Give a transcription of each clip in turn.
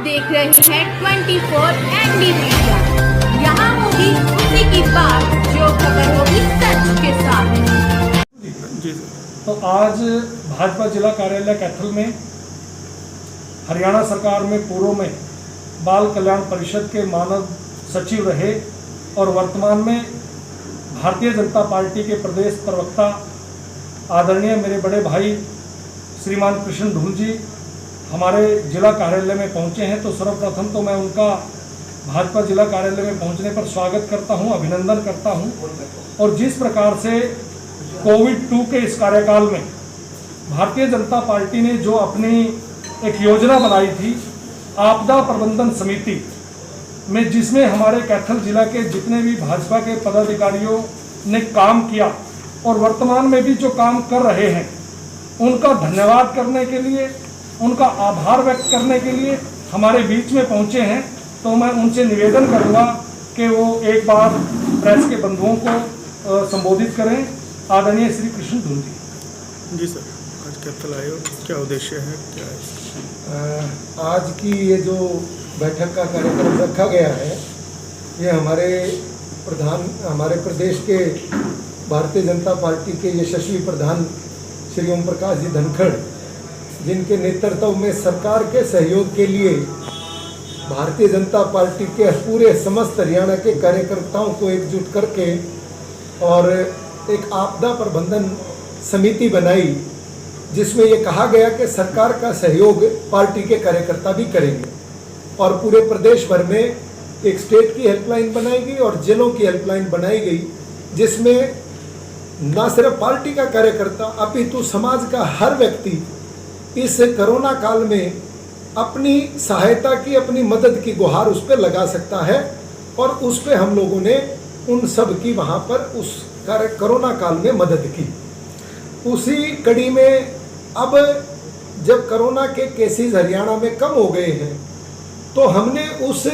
देख रहे हैं 24 ND मीडिया। यहाँ होगी उसी की बात जो खबर होगी सच के साथ। जी तो आज भाजपा जिला कार्यालय कैथल में हरियाणा सरकार में पूर्व में बाल कल्याण परिषद के मानव सचिव रहे और वर्तमान में भारतीय जनता पार्टी के प्रदेश प्रवक्ता आदरणीय मेरे बड़े भाई श्रीमान कृष्ण ढूल जी हमारे जिला कार्यालय में पहुंचे हैं। तो सर्वप्रथम तो मैं उनका भाजपा जिला कार्यालय में पहुंचने पर स्वागत करता हूं, अभिनंदन करता हूं। और जिस प्रकार से कोविड-2 के इस कार्यकाल में भारतीय जनता पार्टी ने जो अपनी एक योजना बनाई थी आपदा प्रबंधन समिति में, जिसमें हमारे कैथल जिला के जितने भी भाजपा के पदाधिकारियों ने काम किया और वर्तमान में भी जो काम कर रहे हैं, उनका धन्यवाद करने के लिए, उनका आभार व्यक्त करने के लिए हमारे बीच में पहुंचे हैं। तो मैं उनसे निवेदन करूंगा कि वो एक बार प्रेस के बंधुओं को संबोधित करें। आदरणीय श्री कृष्ण ढूल जी। जी सर, आज कैथल आए हो, क्या उद्देश्य है, क्या है? आज की ये जो बैठक का कार्यक्रम रखा गया है, ये हमारे प्रदेश के भारतीय जनता पार्टी के यशस्वी प्रधान श्री ओम प्रकाश जी धनखड़, जिनके नेतृत्व में सरकार के सहयोग के लिए भारतीय जनता पार्टी के पूरे समस्त हरियाणा के कार्यकर्ताओं को एकजुट करके और एक आपदा प्रबंधन समिति बनाई, जिसमें ये कहा गया कि सरकार का सहयोग पार्टी के कार्यकर्ता भी करेंगे और पूरे प्रदेश भर में एक स्टेट की हेल्पलाइन बनाई गई और जिलों की हेल्पलाइन बनाई गई, जिसमें न सिर्फ पार्टी का कार्यकर्ता अपितु समाज का हर व्यक्ति इस कोरोना काल में अपनी सहायता की, अपनी मदद की गुहार उस पर लगा सकता है। और उस पर हम लोगों ने उन सब की वहाँ पर उस कोरोना काल में मदद की। उसी कड़ी में अब जब कोरोना के केसेस हरियाणा में कम हो गए हैं, तो हमने उस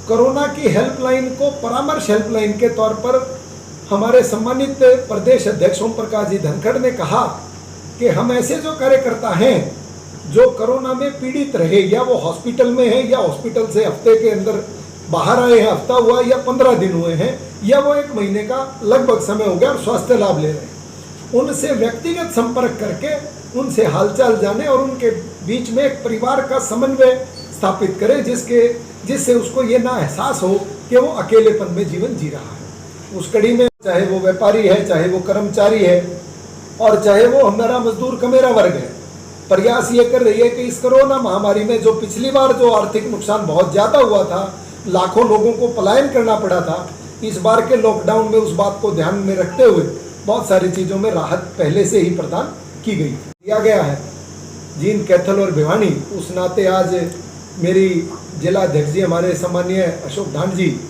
कोरोना की हेल्पलाइन को परामर्श हेल्पलाइन के तौर पर हमारे सम्मानित प्रदेश अध्यक्ष ओम प्रकाश जी धनखड़ ने कहा कि हम ऐसे जो कार्यकर्ता हैं जो कोरोना में पीड़ित रहे, या वो हॉस्पिटल में हैं या हॉस्पिटल से हफ्ते के अंदर बाहर आए हैं, हफ्ता हुआ या 15 दिन हुए हैं, या वो 1 महीने का लगभग समय हो गया और स्वास्थ्य लाभ ले रहे हैं, उनसे व्यक्तिगत संपर्क करके उनसे हालचाल जाने और उनके बीच में एक परिवार का समन्वय स्थापित करें, जिससे उसको ये ना एहसास हो कि वो अकेलेपन में जीवन जी रहा है। उस कड़ी में चाहे वो व्यापारी है, चाहे वो कर्मचारी है और चाहे वो हमारा मजदूर कमेरा वर्ग है, प्रयास ये कर रही है कि इस कोरोना महामारी में जो पिछली बार जो आर्थिक नुकसान बहुत ज़्यादा हुआ था, लाखों लोगों को पलायन करना पड़ा था, इस बार के लॉकडाउन में उस बात को ध्यान में रखते हुए बहुत सारी चीज़ों में राहत पहले से ही प्रदान की गई दिया गया है। जींद, कैथल और भिवानी, उस नाते आज मेरी जिला अध्यक्ष जी हमारे सम्मानीय अशोक धांड जी,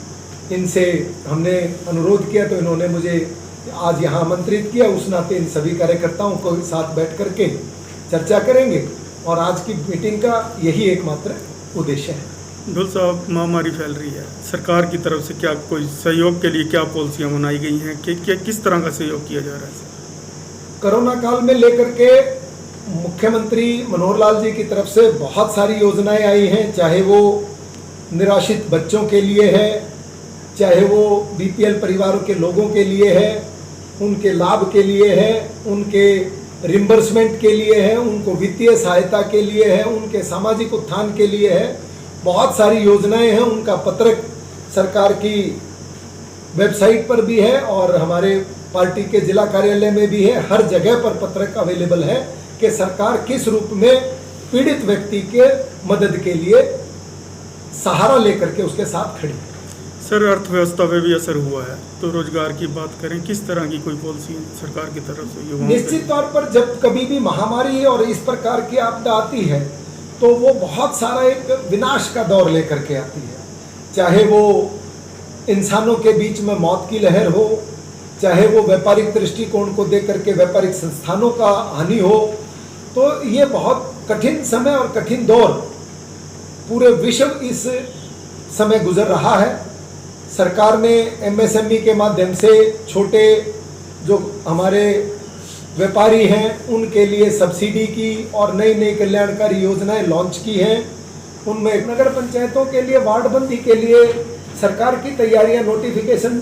इनसे हमने अनुरोध किया तो इन्होंने मुझे आज यहाँ आमंत्रित किया। उस नाते इन सभी कार्यकर्ताओं को साथ बैठ करके चर्चा करेंगे और आज की मीटिंग का यही एकमात्र उद्देश्य है। ढुल साहब, महामारी फैल रही है, सरकार की तरफ से क्या कोई सहयोग के लिए क्या पॉलिसियाँ बनाई गई हैं, कि किस तरह का सहयोग किया जा रहा है? कोरोना काल में लेकर के मुख्यमंत्री मनोहर लाल जी की तरफ से बहुत सारी योजनाएं आई हैं, चाहे वो निराश्रित बच्चों के लिए है, चाहे वो बीपीएल परिवारों के लोगों के लिए है, उनके लाभ के लिए है, उनके रिम्बर्समेंट के लिए है, उनको वित्तीय सहायता के लिए है, उनके सामाजिक उत्थान के लिए है। बहुत सारी योजनाएं हैं, उनका पत्रक सरकार की वेबसाइट पर भी है और हमारे पार्टी के जिला कार्यालय में भी है। हर जगह पर पत्रक अवेलेबल है कि सरकार किस रूप में पीड़ित व्यक्ति के मदद के लिए सहारा लेकर के उसके साथ खड़ी है। सर, अर्थव्यवस्था पे भी असर हुआ है, तो रोजगार की बात करें, किस तरह की कोई पॉलिसी सरकार की तरफ से? निश्चित तौर पर जब कभी भी महामारी और इस प्रकार की आपदा आती है तो वो बहुत सारा एक विनाश का दौर लेकर के आती है, चाहे वो इंसानों के बीच में मौत की लहर हो, चाहे वो व्यापारिक दृष्टिकोण को देकर के व्यापारिक संस्थानों का हानि हो। तो ये बहुत कठिन समय और कठिन दौर पूरे विश्व इस समय गुजर रहा है। सरकार ने एमएसएमई के माध्यम से छोटे जो हमारे व्यापारी हैं उनके लिए सब्सिडी की और नई नई कल्याणकारी योजनाएं लॉन्च की हैं। उनमें नगर पंचायतों के लिए वार्डबंदी के लिए सरकार की तैयारियां, नोटिफिकेशन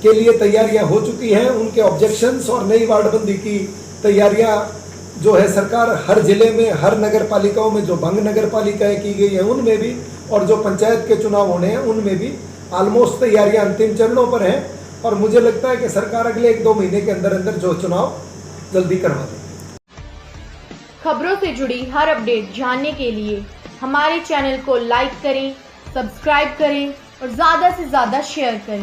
के लिए तैयारियां हो चुकी हैं। उनके ऑब्जेक्शंस और नई वार्डबंदी की तैयारियां जो है सरकार हर जिले में, हर नगर पालिकाओं में जो भंग नगर पालिकाएं की गई हैं उनमें भी, और जो पंचायत के चुनाव होने हैं उनमें भी ऑलमोस्ट तैयारियां अंतिम चरणों पर हैं। और मुझे लगता है कि सरकार अगले 1-2 महीने के अंदर अंदर जो चुनाव जल्दी करवा देगी। खबरों से जुड़ी हर अपडेट जानने के लिए हमारे चैनल को लाइक करें, सब्सक्राइब करें और ज़्यादा से ज़्यादा शेयर करें।